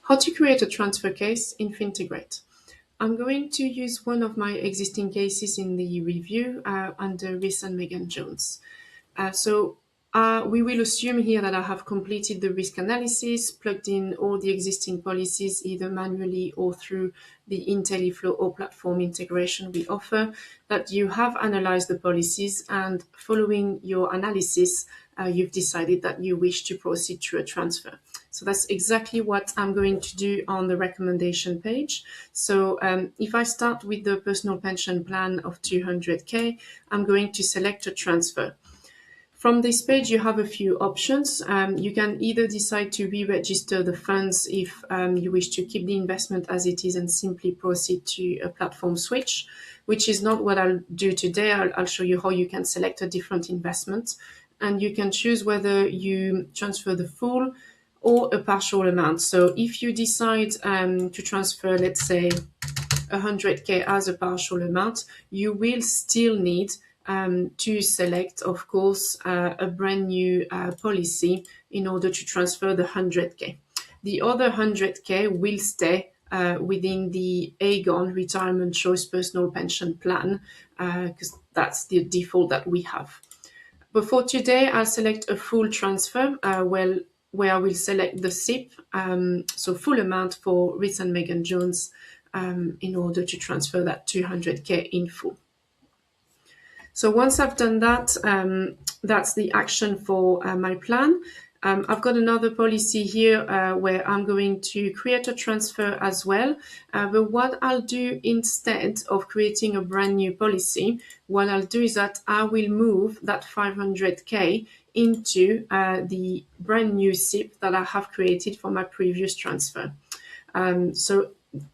How to create a transfer case in Fintegrate. I'm going to use one of my existing cases in the review under Rhys and Megan Jones. We will assume here that I have completed the risk analysis, plugged in all the existing policies either manually or through the IntelliFlow or platform integration we offer, that you have analyzed the policies, and following your analysis, you've decided that you wish to proceed to a transfer. So that's exactly what I'm going to do on the recommendation page. So if I start with the personal pension plan of 200K, I'm going to select a transfer. From this page, you have a few options. You can either decide to re-register the funds if you wish to keep the investment as it is and simply proceed to a platform switch, which is not what I'll do today. I'll show you how you can select a different investment, and you can choose whether you transfer the full or a partial amount. So if you decide to transfer, let's say, 100K as a partial amount, you will still need to select, of course, a brand new policy in order to transfer the 100K. The other 100K will stay within the Aegon Retirement Choice Personal Pension Plan because that's the default that we have. But for today, I'll select a full transfer where I will select the SIP, so full amount for Rhys and Megan Jones in order to transfer that 200K in full. So once I've done that, that's the action for my plan. I've got another policy here where I'm going to create a transfer as well. But what I'll do instead of creating a brand new policy, what I'll do is that I will move that 500K into the brand new SIP that I have created for my previous transfer. So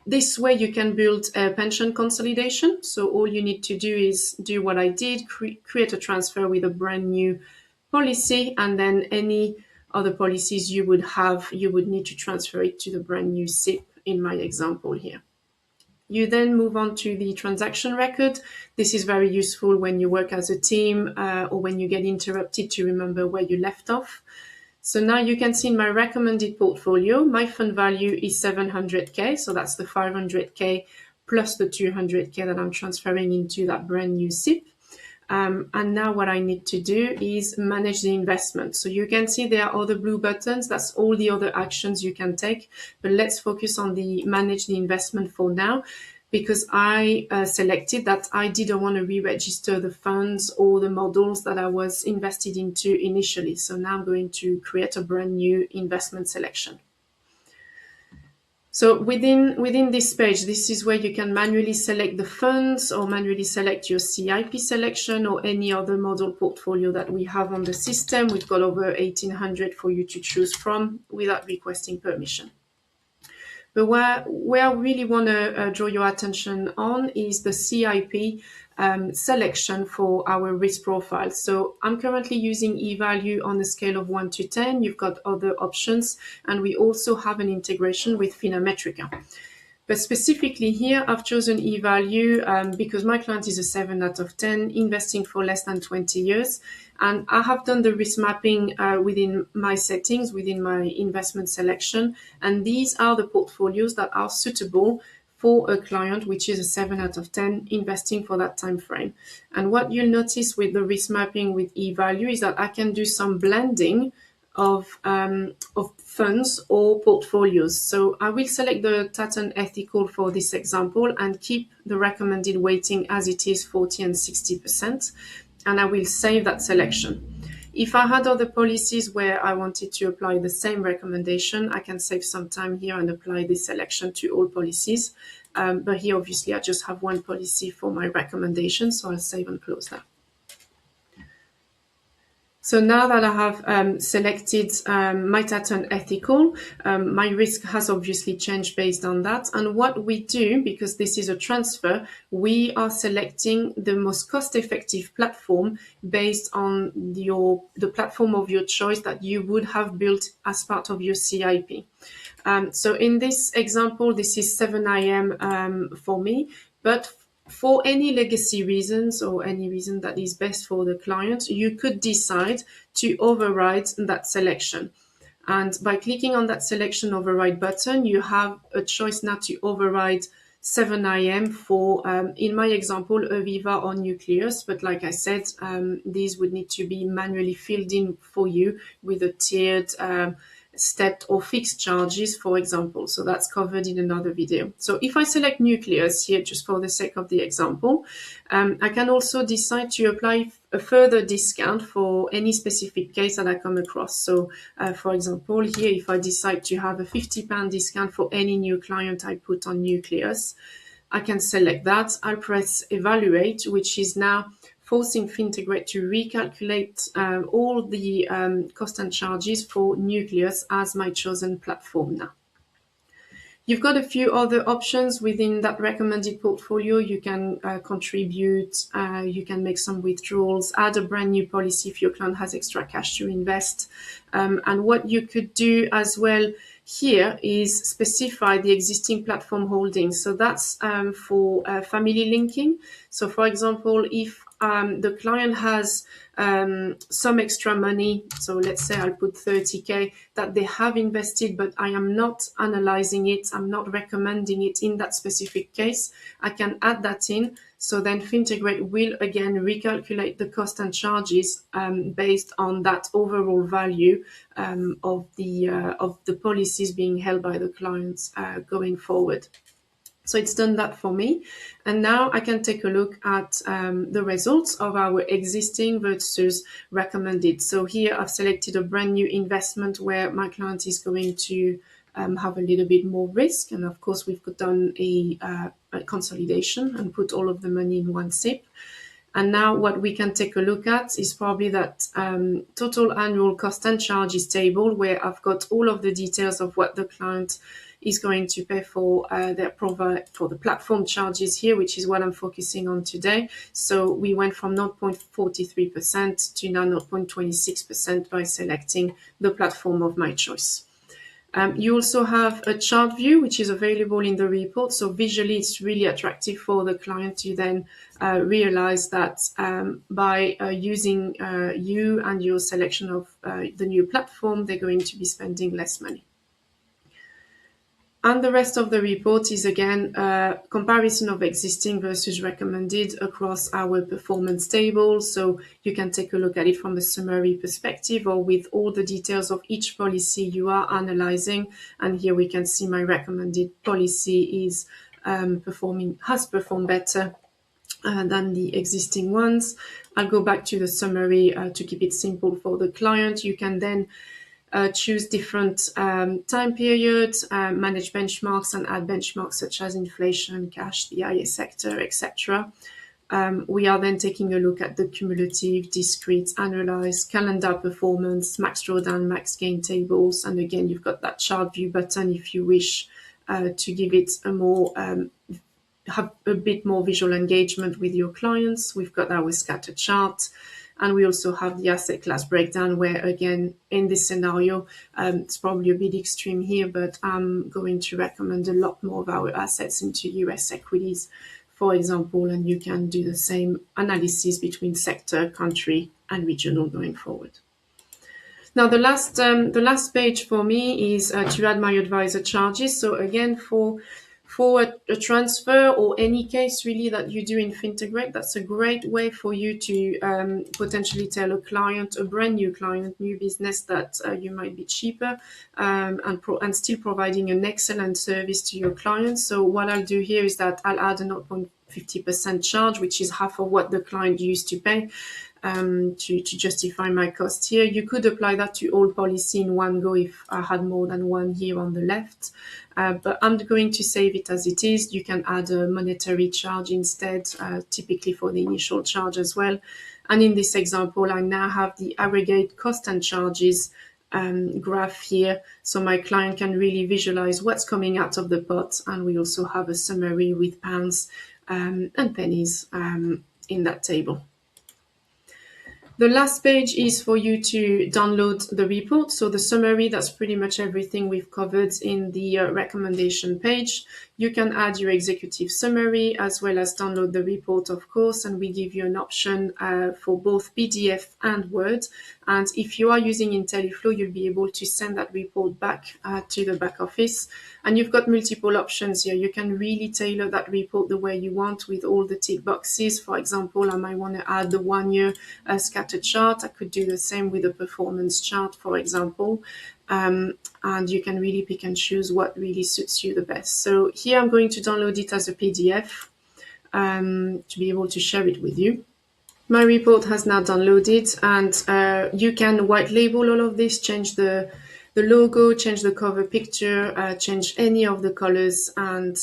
this way you can build a pension consolidation. So all you need to do is do what I did, create a transfer with a brand new policy, and then any other policies you would have, you would need to transfer it to the brand new SIP in my example here. You then move on to the transaction record. This is very useful when you work as a team or when you get interrupted to remember where you left off. So now you can see in my recommended portfolio, my fund value is 700K. So that's the 500K plus the 200K that I'm transferring into that brand new SIP. And now what I need to do is manage the investment. So you can see there are other blue buttons. That's all the other actions you can take. But let's focus on the manage the investment for now, because I selected that I didn't want to re-register the funds or the models that I was invested into initially. So now I'm going to create a brand new investment selection. So within this page, this is where you can manually select the funds or manually select your CIP selection or any other model portfolio that we have on the system. We've got over 1,800 for you to choose from without requesting permission. But where I really want to draw your attention on is the CIP selection for our risk profile. So I'm currently using eValue on a scale of 1 to 10. You've got other options, and we also have an integration with Finametrica. But specifically here, I've chosen eValue because my client is a 7 out of 10, investing for less than 20 years. And I have done the risk mapping within my settings, within my investment selection. And these are the portfolios that are suitable for a client, which is a 7 out of 10, investing for that time frame. And what you'll notice with the risk mapping with eValue is that I can do some blending of funds or portfolios. So I will select the Tatton Ethical for this example and keep the recommended weighting as it is, 40 and 60%, and I will save that selection. If I had other policies where I wanted to apply the same recommendation, I can save some time here and apply this selection to all policies. But here, obviously, I just have one policy for my recommendation, so I'll save and close that. So now that I have selected my Tatton Ethical, my risk has obviously changed based on that. And what we do, because this is a transfer, we are selecting the most cost-effective platform based on the platform of your choice that you would have built as part of your CIP. So in this example, this is 7IM for me, but for any legacy reasons or any reason that is best for the client, you could decide to override that selection. And by clicking on that selection override button, you have a choice now to override 7 IM for, in my example, Aviva or Nucleus. But like I said, these would need to be manually filled in for you with a tiered stepped or fixed charges, for example. So that's covered in another video. So if I select Nucleus here, just for the sake of the example, I can also decide to apply a further discount for any specific case that I come across. So for example, here, if I decide to have a £50 discount for any new client I put on Nucleus, I can select that. I'll press evaluate, which is now forcing Fintegrate to recalculate all the cost and charges for Nucleus as my chosen platform now. You've got a few other options within that recommended portfolio. You can contribute, you can make some withdrawals, add a brand new policy if your client has extra cash to invest. And what you could do as well here is specify the existing platform holdings. So that's for family linking. So for example, if the client has some extra money, so let's say I'll put 30K that they have invested, but I am not analyzing it, I'm not recommending it in that specific case, I can add that in. So then Fintegrate will again recalculate the cost and charges based on that overall value of the policies being held by the clients going forward. So it's done that for me. And now I can take a look at the results of our existing versus recommended. So here I've selected a brand new investment where my client is going to have a little bit more risk. And of course, we've done a consolidation and put all of the money in one SIP. And now what we can take a look at is probably that total annual cost and charges table, where I've got all of the details of what the client is going to pay for for the platform charges here, which is what I'm focusing on today. So we went from 0.43% to now 0.26% by selecting the platform of my choice. You also have a chart view, which is available in the report. So visually, it's really attractive for the client to then realize that by using you and your selection of the new platform, they're going to be spending less money. And the rest of the report is, again, a comparison of existing versus recommended across our performance table. So you can take a look at it from the summary perspective or with all the details of each policy you are analyzing. And here we can see my recommended policy is has performed better than the existing ones. I'll go back to the summary to keep it simple for the client. You can then choose different time periods, manage benchmarks and add benchmarks such as inflation, cash, the IA sector, etc. We are then taking a look at the cumulative, discrete, annualized, calendar performance, max drawdown, max gain tables. And again, you've got that chart view button if you wish to give it a more have a bit more visual engagement with your clients. We've got our scatter chart. And we also have the asset class breakdown where, again, in this scenario, it's probably a bit extreme here, but I'm going to recommend a lot more of our assets into US equities, for example, and you can do the same analysis between sector, country, and regional going forward. Now, the last page for me is to add my advisor charges. So again, for a transfer or any case really that you do in Fintegrate, that's a great way for you to potentially tell a client, a brand new client, new business, that you might be cheaper and still providing an excellent service to your clients. So what I'll do here is that I'll add a 0.50% charge, which is half of what the client used to pay. To justify my cost here. You could apply that to all policy in one go if I had more than one here on the left, but I'm going to save it as it is. You can add a monetary charge instead, typically for the initial charge as well. And in this example, I now have the aggregate cost and charges graph here, so my client can really visualize what's coming out of the pot. And we also have a summary with pounds and pennies in that table. The last page is for you to download the report. So the summary, that's pretty much everything we've covered in the recommendation page. You can add your executive summary as well as download the report, of course, and we give you an option for both PDF and Word. And if you are using IntelliFlow, you'll be able to send that report back to the back office. And you've got multiple options here. You can really tailor that report the way you want with all the tick boxes. For example, I might want to add the 1 year scatter chart. I could do the same with a performance chart, for example. And you can really pick and choose what really suits you the best. So here I'm going to download it as a PDF to be able to share it with you. My report has now downloaded, and you can white label all of this, change the logo, change the cover picture, change any of the colors, and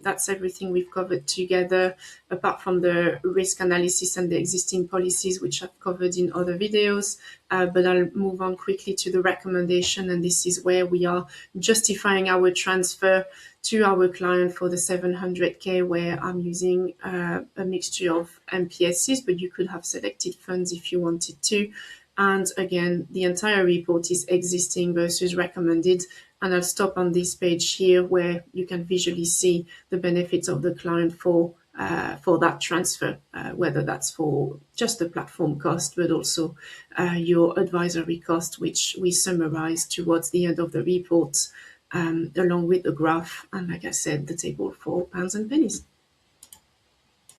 that's everything we've covered together, apart from the risk analysis and the existing policies, which I've covered in other videos. But I'll move on quickly to the recommendation, and this is where we are justifying our transfer to our client for the 700K, where I'm using a mixture of MPSs, but you could have selected funds if you wanted to. And again, the entire report is existing versus recommended. And I'll stop on this page here where you can visually see the benefits of the client for that transfer, whether that's for just the platform cost, but also your advisory cost, which we summarize towards the end of the report, along with the graph and, like I said, the table for pounds and pennies.